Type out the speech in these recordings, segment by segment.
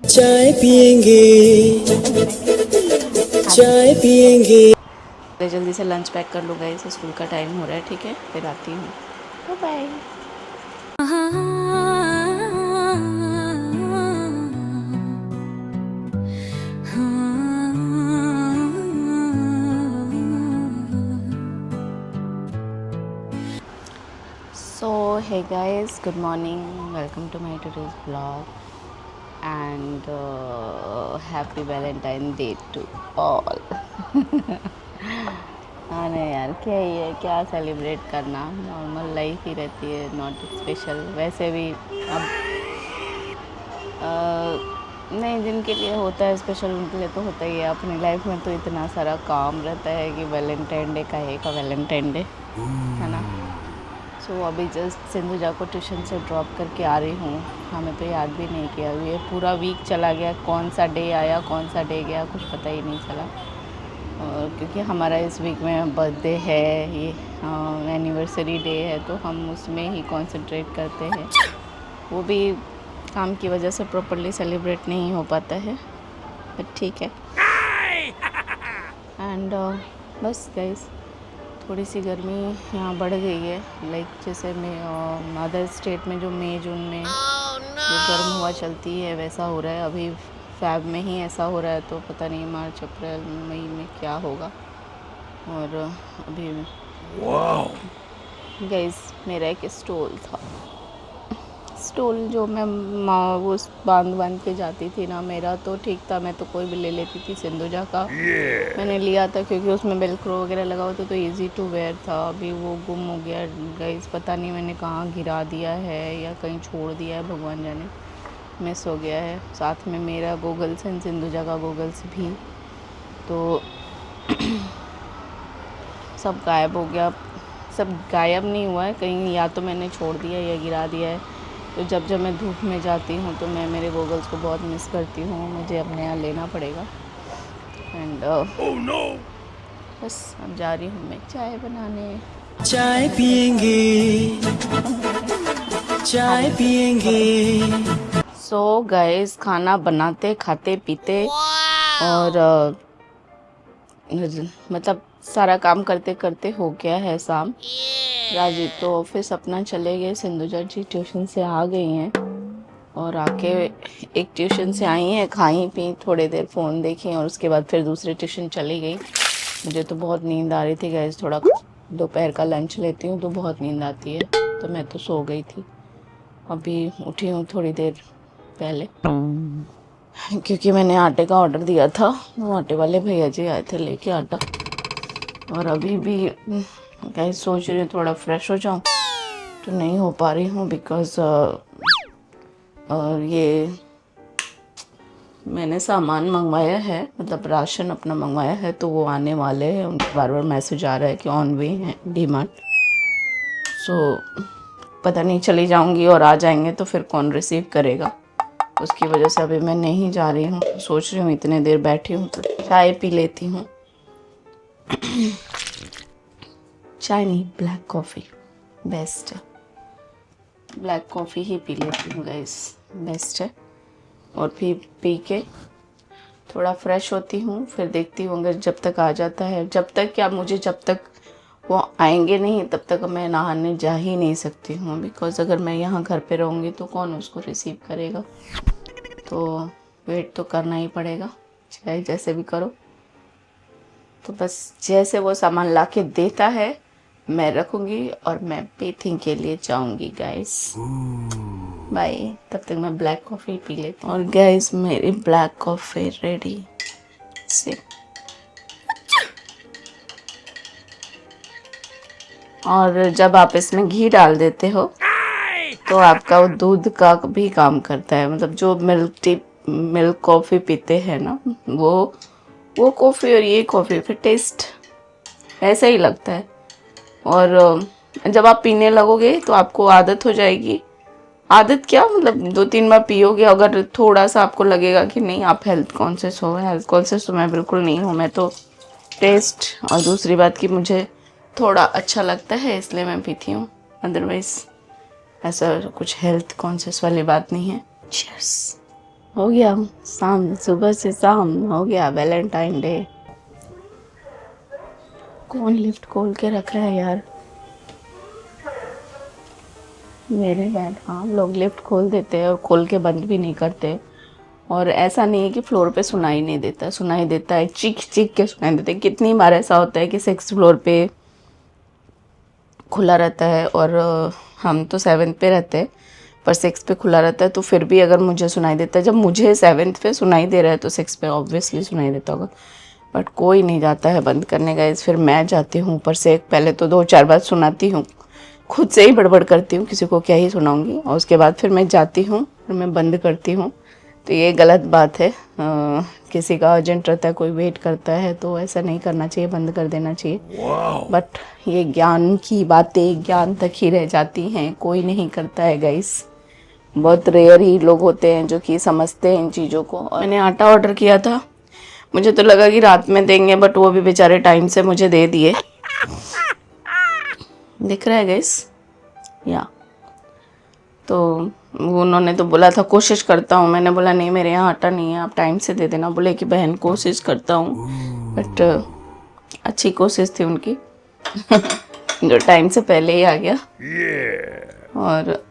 चाय पियेंगे, चाय पियेंगे। जल्दी से लंच पैक कर लो गाइस, स्कूल का टाइम हो रहा है। ठीक है, फिर आती हूँ। Bye bye. So hey guys, good morning, welcome to my today's vlog and happy Valentine Day to all. हाँ नहीं यार, क्या ही है, क्या सेलिब्रेट करना, नॉर्मल लाइफ ही रहती है, नॉट स्पेशल। वैसे भी अब नए दिन के लिए होता है स्पेशल, उनके लिए तो होता ही है। अपनी लाइफ में तो इतना सारा काम रहता है कि वैलेंटाइन डे का है का वैलेंटाइन डे, है ना। सो अभी जस्ट सिंधुजा को ट्यूशन से ड्रॉप करके आ रही हूँ। हमें तो याद भी नहीं किया, ये पूरा वीक चला गया, कौन सा डे आया कौन सा डे गया कुछ पता ही नहीं चला। और क्योंकि हमारा इस वीक में बर्थडे है, ये एनिवर्सरी डे है, तो हम उसमें ही कंसंट्रेट करते हैं। वो भी काम की वजह से प्रॉपरली सेलिब्रेट नहीं हो पाता है, बट ठीक है। एंड बस गाइस, थोड़ी सी गर्मी यहाँ बढ़ गई है। लाइक जैसे मैं अदर स्टेट में जो मई जून में जो गर्म हवा चलती है वैसा हो रहा है। अभी फैब में ही ऐसा हो रहा है, तो पता नहीं मार्च अप्रैल मई में क्या होगा। और अभी गाइस, मेरा एक स्टॉल था, स्टॉल जो मैं वो बांध के जाती थी ना, मेरा तो ठीक था, मैं तो कोई भी ले लेती थी। सिंधुजा का मैंने लिया था क्योंकि उसमें वेलक्रो वगैरह लगा हुआ था, तो इजी टू वेयर था। अभी वो गुम हो गया गाइस, पता नहीं मैंने कहाँ गिरा दिया है या कहीं छोड़ दिया है, भगवान जाने, मिस हो गया है। साथ में मेरा गूगल्स एंड सिंधुजा का गूगल्स भी, तो सब गायब हो गया। सब गायब नहीं हुआ है, कहीं या तो मैंने छोड़ दिया या गिरा दिया है। तो जब जब मैं धूप में जाती हूँ तो मैं मेरे गॉगल्स को बहुत मिस करती हूँ, मुझे अपने यहाँ लेना पड़ेगा। एंड बस अब जा रही हूँ मैं चाय बनाने। चाय पियेंगे, चाय पियेंगे। सो गाइस, खाना बनाते खाते पीते और मतलब सारा काम करते करते हो गया है शाम। राजीव तो ऑफिस अपना चले गए, सिंधुजा जी ट्यूशन से आ गई हैं, और आके एक ट्यूशन से आई हैं, खाई पी, थोड़ी देर फ़ोन देखी और उसके बाद फिर दूसरे ट्यूशन चली गई। मुझे तो बहुत नींद आ रही थी गाइस, थोड़ा दोपहर का लंच लेती हूँ तो बहुत नींद आती है, तो मैं तो सो गई थी। अभी उठी हूँ थोड़ी देर पहले, क्योंकि मैंने आटे का ऑर्डर दिया था, वो आटे वाले भैया जी आए थे लेके आटा। और अभी भी गाइस सोच रही हूँ थोड़ा फ्रेश हो जाऊँ, तो नहीं हो पा रही हूँ बिकॉज़ और ये मैंने सामान मंगवाया है, मतलब राशन अपना मंगवाया है, तो वो आने वाले हैं। उनके बार बार मैसेज आ रहा है कि ऑन वे है डीमार्ट। सो पता नहीं चली जाऊंगी और आ जाएंगे तो फिर कौन रिसीव करेगा, उसकी वजह से अभी मैं नहीं जा रही हूँ। सोच रही हूँ इतने देर बैठी हूँ तो चाय पी लेती हूँ। चाय नहीं, ब्लैक कॉफ़ी बेस्ट है, ब्लैक कॉफ़ी ही पी लेती हूँ गाइस, बेस्ट है। और फिर पी के थोड़ा फ्रेश होती हूँ, फिर देखती हूँ अगर जब तक आ जाता है, जब तक क्या, मुझे जब तक वो आएंगे नहीं तब तक मैं नहाने जा ही नहीं सकती हूँ, बिकॉज़ अगर मैं यहाँ घर पे रहूँगी तो कौन उसको रिसीव करेगा, तो वेट तो करना ही पड़ेगा, चाहे जैसे भी करो। तो बस जैसे वो सामान ला के देता है मैं रखूँगी और मैं बेथिंग के लिए जाऊँगी गाइस। बाय, तब तक मैं ब्लैक कॉफ़ी पी लेती हूँ। और गाइस, मेरी ब्लैक कॉफ़ी रेडी से। और जब आप इसमें घी डाल देते हो तो आपका वो दूध का भी काम करता है, मतलब जो मिल्क कॉफ़ी पीते हैं ना, वो कॉफ़ी और ये कॉफ़ी फिर टेस्ट ऐसा ही लगता है। और जब आप पीने लगोगे तो आपको आदत हो जाएगी। आदत क्या, मतलब 2-3 बार पियोगे, अगर थोड़ा सा आपको लगेगा कि नहीं आप हेल्थ कॉन्शियस हो, हेल्थ कॉन्शियस तो मैं बिल्कुल नहीं हूँ, मैं तो टेस्ट और दूसरी बात कि मुझे थोड़ा अच्छा लगता है इसलिए मैं पीती हूँ, अदरवाइज ऐसा कुछ हेल्थ कॉन्शियस वाली बात नहीं है। चीयर्स। हो गया शाम, सुबह से शाम हो गया वैलेंटाइन डे। कौन लिफ्ट खोल के रखा है यार? मेरे बैड, हाँ लोग लिफ्ट खोल देते हैं और खोल के बंद भी नहीं करते। और ऐसा नहीं है कि फ्लोर पे सुनाई नहीं देता, सुनाई देता है, चीख चीख के सुनाई देता है। कितनी बार ऐसा होता है कि 6th फ्लोर पे खुला रहता है और हम तो 7th पे रहते हैं, पर 6th पे खुला रहता है, तो फिर भी अगर मुझे सुनाई देता है, जब मुझे 7th पे सुनाई दे रहा है तो 6th पे ऑब्वियसली सुनाई देता होगा। बट कोई नहीं जाता है बंद करने का। फिर मैं जाती हूँ ऊपर से, पहले तो 2-4 बार सुनाती हूँ, खुद से ही बड़बड़ करती हूँ, किसी को क्या ही सुनाऊंगी, और उसके बाद फिर मैं जाती हूँ और मैं बंद करती हूँ। तो ये गलत बात है। किसी का अर्जेंट रहता है, कोई वेट करता है, तो ऐसा नहीं करना चाहिए, बंद कर देना चाहिए। बट ये ज्ञान की बातें ज्ञान तक ही रह जाती हैं, कोई नहीं करता है गाइस। बहुत रेयर ही लोग होते हैं जो कि समझते हैं इन चीज़ों को। और मैंने आटा ऑर्डर किया था, मुझे तो लगा कि रात में देंगे, बट वो भी बेचारे टाइम से मुझे दे दिए। दिख रहा है गाइस? या तो उन्होंने तो बोला था कोशिश करता हूँ, मैंने बोला नहीं मेरे यहाँ आटा नहीं है, आप टाइम से दे देना। बोले कि बहन कोशिश करता हूँ, बट अच्छी कोशिश थी उनकी जो टाइम से पहले ही आ गया। और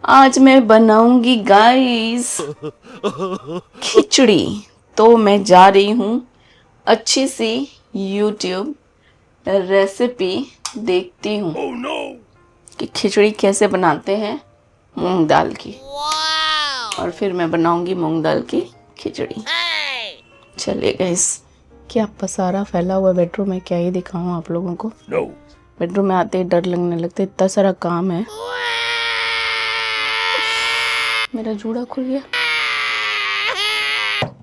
आज मैं बनाऊंगी गाइस खिचड़ी। तो मैं जा रही हूँ अच्छी सी YouTube रेसिपी देखती हूँ कि खिचड़ी कैसे बनाते हैं मूंग दाल की, और फिर मैं बनाऊंगी मूंग दाल की खिचड़ी। चलिए गाइस, क्या पसारा फैला हुआ बेडरूम में, क्या ही दिखाऊं आप लोगों को। बेडरूम में आते ही डर लगने लगता है, इतना सारा काम है। मेरा जूड़ा खुल गया।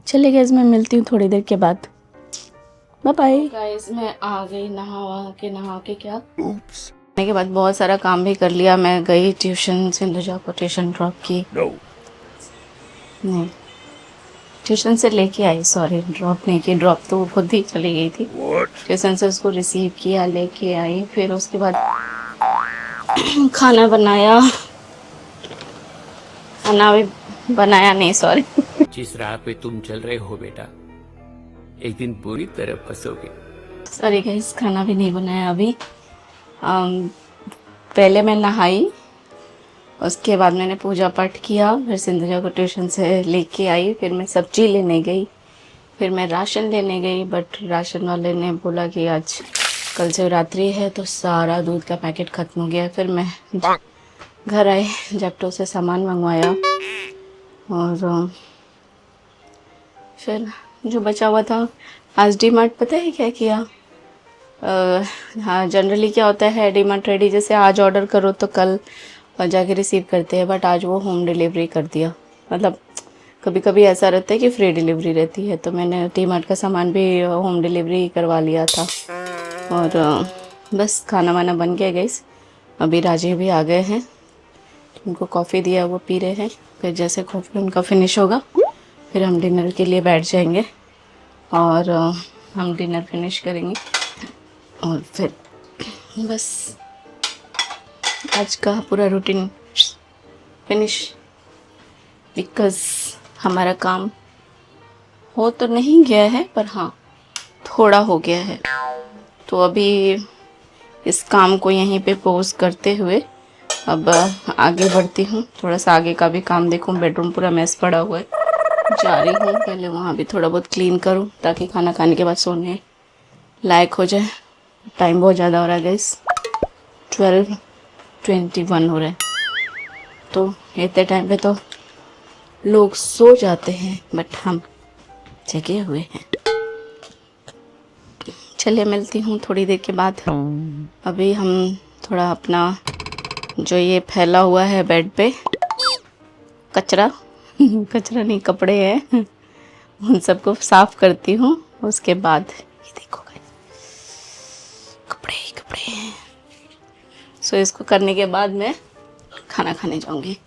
चलिए गाइस, मैं मिलती हूँ थोड़ी देर के बाद, बाय बाय। गाइस मैं आ गई नहा के क्या आने के बाद बहुत सारा काम भी कर लिया। मैं गई ट्यूशन, सिंधुजा को ट्यूशन ड्रॉप की, नहीं ट्यूशन से लेके आई, सॉरी ड्रॉप नहीं की, ड्रॉप तो वो खुद ही चली गई थी। ट्यूशन से उसको रिसीव किया, लेके आई, फिर उसके बाद खाना बनाया, खाना भी बनाया नहीं, सॉरी जिस राह पे तुम चल रहे हो बेटा, एक दिन पूरी तरह फंसोगे। सॉरी गाइस, खाना भी नहीं बनाया अभी। पहले मैं नहाई, उसके बाद मैंने पूजा पाठ किया, फिर सिंधुजा को ट्यूशन से लेके आई, फिर मैं सब्जी लेने गई, फिर मैं राशन लेने गई, बट राशन वाले ने बोला कि आज कल शिवरात्रि है तो सारा दूध का पैकेट ख़त्म हो गया। फिर मैं घर आई, जेप्टो से सामान मंगवाया, और फिर जो बचा हुआ था आज डीमार्ट, पता है क्या किया? हाँ जनरली क्या होता है डीमार्ट रेडी, जैसे आज ऑर्डर करो तो कल जाके रिसीव करते हैं, बट आज वो होम डिलीवरी कर दिया। मतलब कभी कभी ऐसा रहता है कि फ्री डिलीवरी रहती है, तो मैंने डीमार्ट का सामान भी होम डिलीवरी करवा लिया था। और बस खाना वाना बन गया गाइस। अभी राजीव भी आ गए हैं, उनको कॉफ़ी दिया, वो पी रहे हैं। फिर जैसे कॉफ़ी उनका फिनिश होगा फिर हम डिनर के लिए बैठ जाएंगे, और हम डिनर फिनिश करेंगे, और फिर बस आज का पूरा रूटीन फिनिश। बिकॉज़ हमारा काम हो तो नहीं गया है, पर हाँ थोड़ा हो गया है, तो अभी इस काम को यहीं पे पोज करते हुए अब आगे बढ़ती हूँ। थोड़ा सा आगे का भी काम देखूँ, बेडरूम पूरा मेस पड़ा हुआ है, जा रही हूँ पहले वहाँ भी थोड़ा बहुत क्लीन करूँ ताकि खाना खाने के बाद सोने लायक हो जाए। टाइम बहुत ज़्यादा हो रहा है गाइस, 12:21 हो रहा है, तो इतने टाइम पे तो लोग सो जाते हैं, बट हम जगे हुए हैं। चलिए मिलती हूँ थोड़ी देर के बाद। अभी हम थोड़ा अपना जो ये फैला हुआ है बेड पे कचरा कचरा नहीं कपड़े हैं, उन सबको साफ करती हूँ। उसके बाद ये देखो कपड़े ही कपड़े हैं। सो इसको करने के बाद मैं खाना खाने जाऊंगी।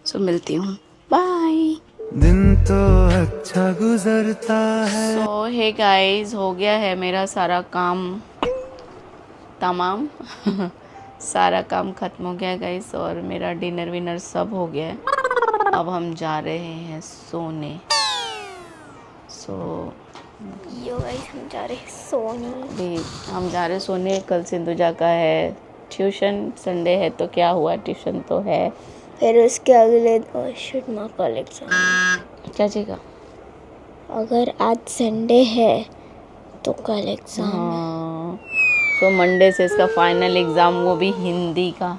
सो मिलती हूँ, बाय। दिन तो अच्छा गुजरता है। सो हे गाइस, हो गया है मेरा सारा काम तमाम सारा काम ख़त्म हो गया गाइस, और मेरा डिनर विनर सब हो गया है। अब हम जा रहे हैं सोने। सो यो गाइस हम जा रहे हैं सोने। भी हम जा रहे सोने। कल सिंधुजा का है ट्यूशन, संडे है तो क्या हुआ, ट्यूशन तो है। फिर उसके अगले शिट माँ कल एग्जाम। क्या चीज़? अगर आज संडे है तो कल एग्जाम। हाँ, तो मंडे से इसका फाइनल एग्ज़ाम, वो भी हिंदी का,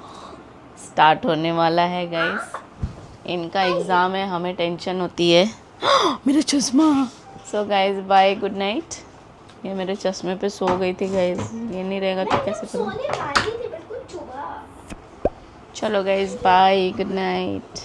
स्टार्ट होने वाला है गाइस। इनका एग्ज़ाम है, हमें टेंशन होती है। मेरा चश्मा। So guys bye, good night. ये मेरे चश्मे पे सो गई थी गाइस, ये नहीं रहेगा तो कैसे करूँ। चलो गाइस बाय, गुड नाइट।